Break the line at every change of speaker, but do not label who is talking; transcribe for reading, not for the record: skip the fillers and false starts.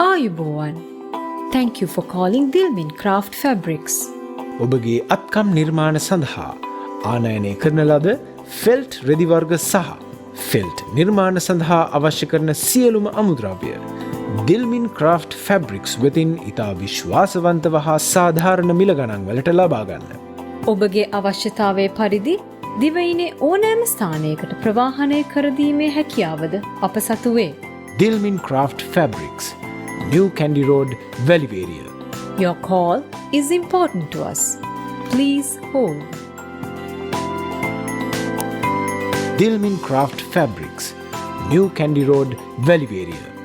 ආයුබෝවන්. Thank you for calling Dilmin Craft Fabrics.
ඔබගේ අත්කම් නිර්මාණ සඳහා ආනයනය කරන ලද ෆෙල්ට් රෙදි වර්ග සහ ෆෙල්ට් නිර්මාණ සඳහා අවශ්‍ය කරන සියලුම අමුද්‍රව්‍ය Dilmin Craft Fabrics වෙතින් ඉතා විශ්වාසවන්තව හා සාධාරණ මිල ගණන් වලට ලබා ගන්න.
ඔබගේ අවශ්‍යතාවය පරිදි දිවයිනේ ඕනෑම ස්ථානයකට ප්‍රවාහනය කර දීමේ හැකියාවද අප සතු වේ.
Dilmin Craft Fabrics, New Candy Road, Veliveria.
Your call is important to us. Please hold.
Dilmin Craft Fabrics, New Candy Road, Veliveria.